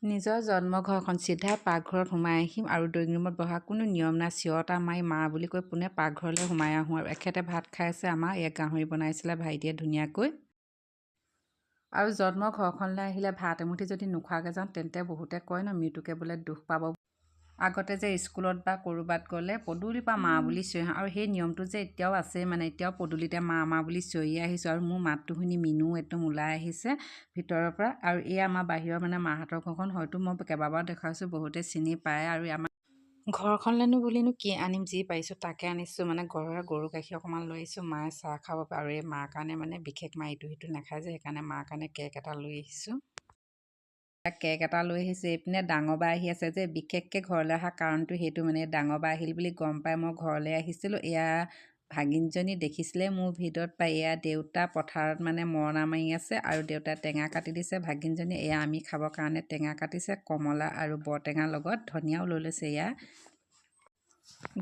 নিজৰ জন্মঘৰখন চিধা পাকঘৰত সোমাই আহিম আৰু ড্ৰয়িং ৰুমত বহা কোনো নিয়ম নাই। চিঞৰটা মাৰি মা বুলি কৈ পোনে পাকঘৰলৈ সোমাই আহোঁ আৰু এখেতে ভাত খাই আছে। আমাৰ ইয়াত গাহৰি বনাইছিলে ভাইটিয়ে ধুনীয়াকৈ। আৰু জন্ম ঘৰখনলৈ আহিলে ভাত এমুঠি যদি নোখোৱাকৈ যাওঁ তেন্তে বহুতে কয় ন মৃত্যুকে বোলে দুখ পাব। আগতে যে স্কুলত বা ক'ৰবাত গ'লে পদূলিৰ পৰা মা বুলি চিঞৰি আহোঁ আৰু সেই নিয়মটো যে এতিয়াও আছে, মানে এতিয়াও পদূলিতে মা মা বুলি চিঞৰি আহিছোঁ। আৰু মোৰ মাতটো শুনি মিনু একদম ওলাই আহিছে ভিতৰৰ পৰা। আৰু এই আমাৰ বাহিৰৰ মানে মাহঁতৰ ঘৰখন হয়তো মই কেইবাবাৰো দেখুৱাইছোঁ, বহুতে চিনি পায়। আৰু আমাৰ ঘৰখনলৈনো বুলিনো কি আনিম, যি পাৰিছোঁ তাকে আনিছোঁ। মানে ঘৰৰে গৰু গাখীৰ অকণমান লৈ আহিছোঁ, মায়ে চাহ খাব পাৰে। আৰু এই মাৰ কাৰণে মানে বিশেষ মা ইটো সিটো নাখায় যে, সেইকাৰণে মাৰ কাৰণে কেক এটা লৈ আহিছোঁ। কেক এটা লৈ আহিছোঁ। এইপিনে ডাঙৰ বা আহি আছে যে, বিশেষকৈ ঘৰলৈ অহা কাৰণটো সেইটো, মানে ডাঙৰ বা আহিল বুলি গম পাই মই ঘৰলৈ আহিছিলোঁ। এয়া ভাগিনজনী দেখিছিলে মোৰ ভিডিঅ'ত পাই। এয়া দেউতা পথাৰত মানে মৰণা মাৰি আছে আৰু দেউতাই টেঙা কাটি দিছে। ভাগিনজনী এয়া আমি খাবৰ কাৰণে টেঙা কাটিছে, কমলা আৰু বৰটেঙাৰ লগত ধনিয়াও লৈ লৈছে। এয়া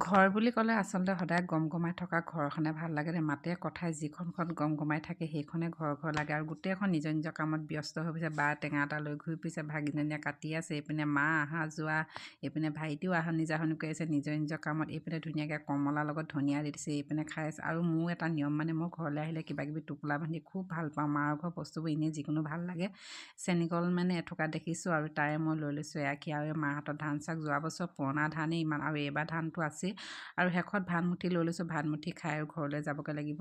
ঘৰ বুলি ক'লে আচলতে সদায় গমগমাই থকা ঘৰখনে ভাল লাগে দে। মাতে কথাই যিখনখন গমগমাই থাকে সেইখনে ঘৰ লাগে। আৰু গোটেইখন নিজৰ নিজৰ কামত ব্যস্ত হৈ পৰিছে। বা টেঙা এটা লৈ ঘূৰি ফুৰিছে, ভাগিনজনীয়ে কাটি আছে। এইপিনে মা অহা যোৱা, এইপিনে ভাইটিও অহা নিজাহনি কৰি আছে নিজৰ নিজৰ কামত। এইপিনে ধুনীয়াকৈ কমলাৰ লগত ধনিয়া দি দিছে, এইপিনে খাই আছে। আৰু মোৰ এটা নিয়ম, মানে মই ঘৰলৈ আহিলে কিবাকিবি টোপোলা বান্ধি খুব ভাল পাওঁ। মাৰ ঘৰ বস্তুবোৰ এনেই যিকোনো ভাল লাগে। চেনিকল মানে এথোকা দেখিছোঁ আৰু তাৰে মই লৈ লৈছোঁ এয়াখি। আৰু মাহঁতৰ ধান চাক যোৱা বছৰ পুৰণা ধানেই ইমান, আৰু এইবাৰ ধানটো আছে। আৰু শেষত ভাতমুঠি লৈ লৈছোঁ, ভাতমুঠি খাই আৰু ঘৰলৈ যাবগৈ লাগিব।